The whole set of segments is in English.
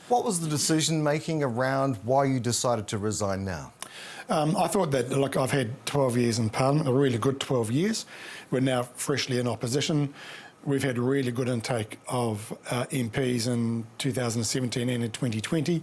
What was the decision-making around why you decided to resign now? I thought that, look, I've had 12 years in Parliament, a really good 12 years. We're now freshly in opposition. We've had a really good intake of MPs in 2017 and in 2020.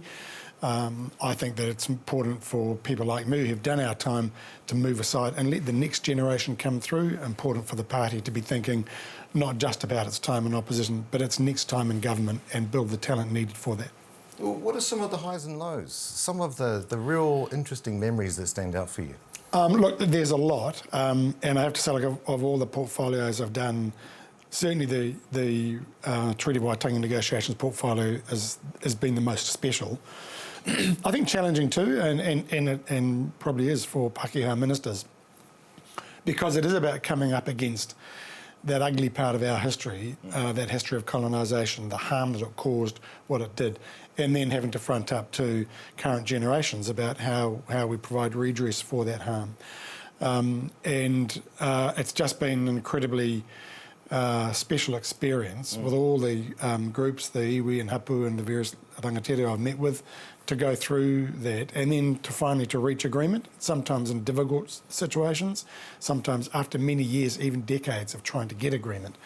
I think that it's important for people like me who've done our time to move aside and let the next generation come through. Important for the party to be thinking not just about its time in opposition, but its next time in government and build the talent needed for that. What are some of the highs and lows? Some of the real interesting memories that stand out for you? Look, there's a lot, and I have to say, like, of all the portfolios I've done, certainly the Treaty Waitangi negotiations portfolio has been the most special. I think challenging too, and probably is for Pākehā ministers, because it is about coming up against that ugly part of our history, that history of colonisation, the harm that it caused, what it did, and then having to front up to current generations about how we provide redress for that harm. It's just been an incredibly special experience with all the groups, the iwi and hapu and the various rangatira I've met with, to go through that and then to finally to reach agreement, sometimes in difficult situations, sometimes after many years, even decades of trying to get agreement.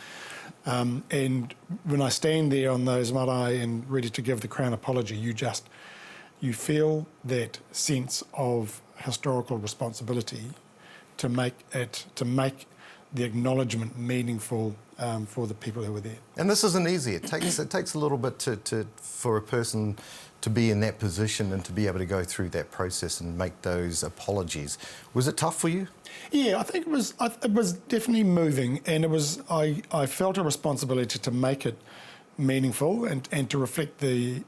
And when I stand there on those marae and ready to give the Crown apology, you feel that sense of historical responsibility to make the acknowledgement meaningful for the people who were there. And this isn't easy. It takes a little bit for a person to be in that position and to be able to go through that process and make those apologies. Was it tough for you? Yeah, I think it was. It was definitely moving, and it was. I felt a responsibility to make it meaningful and to reflect the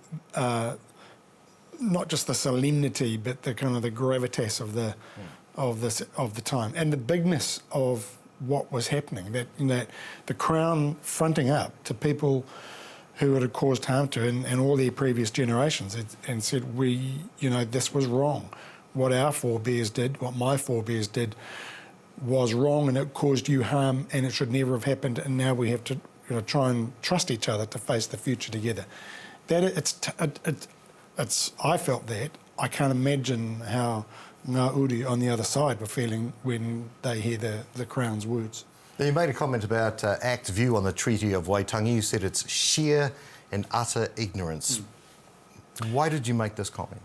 not just the solemnity, but the kind of the gravitas of the time and the bigness of what was happening. That the Crown fronting up to people who it had caused harm to and all their previous generations and said, this was wrong. What our forebears did, what my forebears did, was wrong and it caused you harm and it should never have happened, and now we have to try and trust each other to face the future together. I felt that. I can't imagine how ngā uri on the other side were feeling when they hear the Crown's words. Now, you made a comment about ACT's view on the Treaty of Waitangi. You said it's sheer and utter ignorance. Why did you make this comment?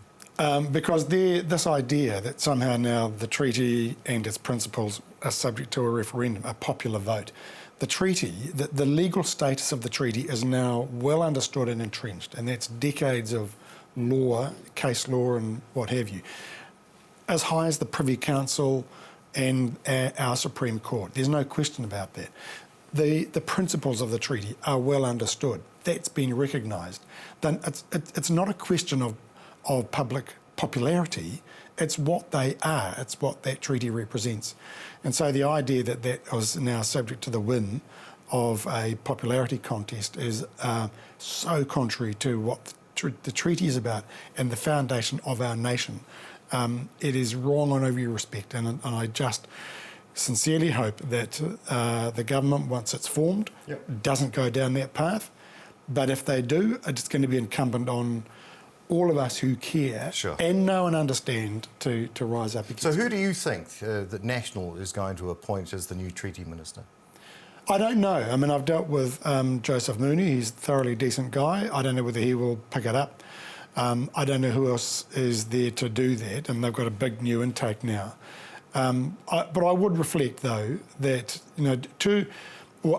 Because this idea that somehow now the treaty and its principles are subject to a referendum, a popular vote. The treaty, the legal status of the treaty is now well understood and entrenched, and that's decades of law, case law and what have you. As high as the Privy Council and our Supreme Court. There's no question about that. The principles of the treaty are well understood. That's been recognised. Then it's not a question of public popularity. It's what they are. It's what that treaty represents. And so the idea that that was now subject to the whim of a popularity contest is so contrary to what the treaty is about and the foundation of our nation. It is wrong on every respect, and I just sincerely hope that the government, once it's formed, doesn't go down that path. But if they do, it's going to be incumbent on all of us who care and know and understand to rise up against So who do you think that National is going to appoint as the new Treaty Minister? I don't know. I mean, I've dealt with Joseph Mooney. He's a thoroughly decent guy. I don't know whether he will pick it up. I don't know who else is there to do that, and they've got a big new intake now. But I would reflect, though, that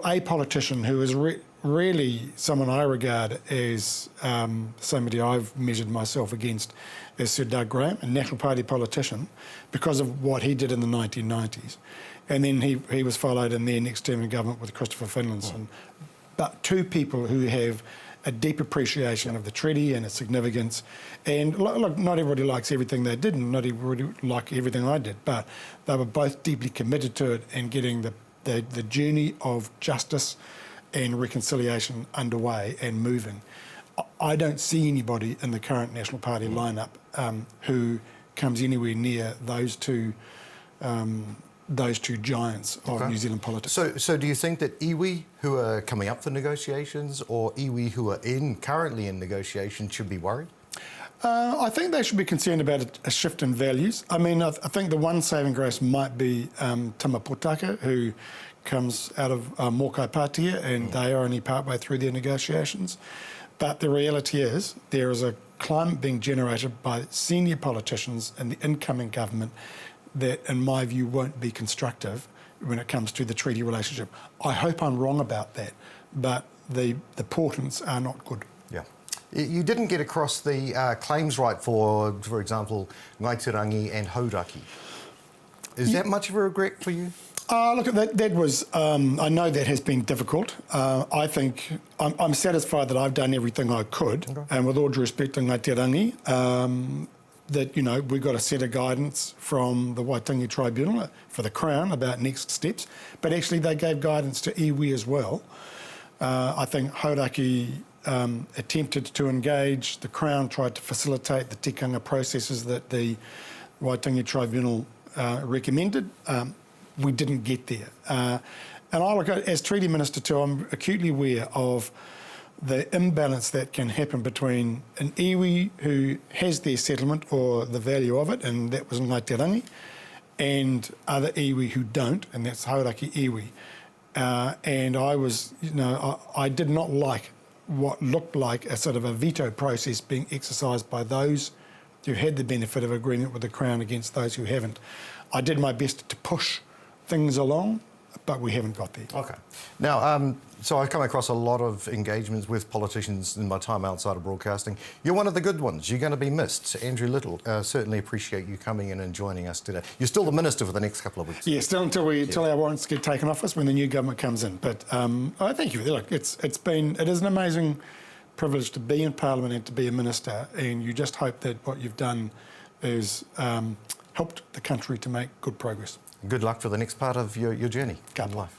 a politician who is really someone I regard as somebody I've measured myself against is Sir Doug Graham, a National Party politician, because of what he did in the 1990s. And then he was followed in their next term in government with Christopher Finlayson. But two people who have a deep appreciation of the treaty and its significance. And look, not everybody likes everything they did, and not everybody liked everything I did, but they were both deeply committed to it and getting the journey of justice and reconciliation underway and moving. I don't see anybody in the current National Party lineup who comes anywhere near those two those two giants of New Zealand politics. So do you think that iwi who are coming up for negotiations or iwi who are currently in negotiations should be worried? I think they should be concerned about a shift in values. I mean, I think the one saving grace might be Tima Potaka, who comes out of Mokai Pātia, and they are only partway through their negotiations. But the reality is there is a climate being generated by senior politicians in the incoming government that, in my view, won't be constructive when it comes to the treaty relationship. I hope I'm wrong about that, but the portents are not good. Yeah. You didn't get across the claims right for example, Ngaitirangi and Hauraki. Is that much of a regret for you? Look, that was, I know that has been difficult. I think I'm satisfied that I've done everything I could, and with all due respect to Ngaitirangi, that, you know, we got a set of guidance from the Waitangi Tribunal for the Crown about next steps, but actually they gave guidance to iwi as well. I think Hauraki attempted to engage, the Crown tried to facilitate the tikanga processes that the Waitangi Tribunal recommended. We didn't get there. And I look at, as Treaty Minister too, I'm acutely aware of the imbalance that can happen between an iwi who has their settlement or the value of it, and that was Ngaitirangi, and other iwi who don't, and that's Hauraki iwi. And I was, you know, I did not like what looked like a sort of a veto process being exercised by those who had the benefit of agreement with the Crown against those who haven't. I did my best to push things along, but we haven't got there. Okay. Now, so I've come across a lot of engagements with politicians in my time outside of broadcasting. You're one of the good ones. You're going to be missed. Andrew Little, certainly appreciate you coming in and joining us today. You're still the Minister for the next couple of weeks. Yeah, still until our warrants get taken off us when the new government comes in. But I thank you. Look, it is an amazing privilege to be in Parliament and to be a Minister, and you just hope that what you've done is helped the country to make good progress. Good luck for the next part of your journey in life.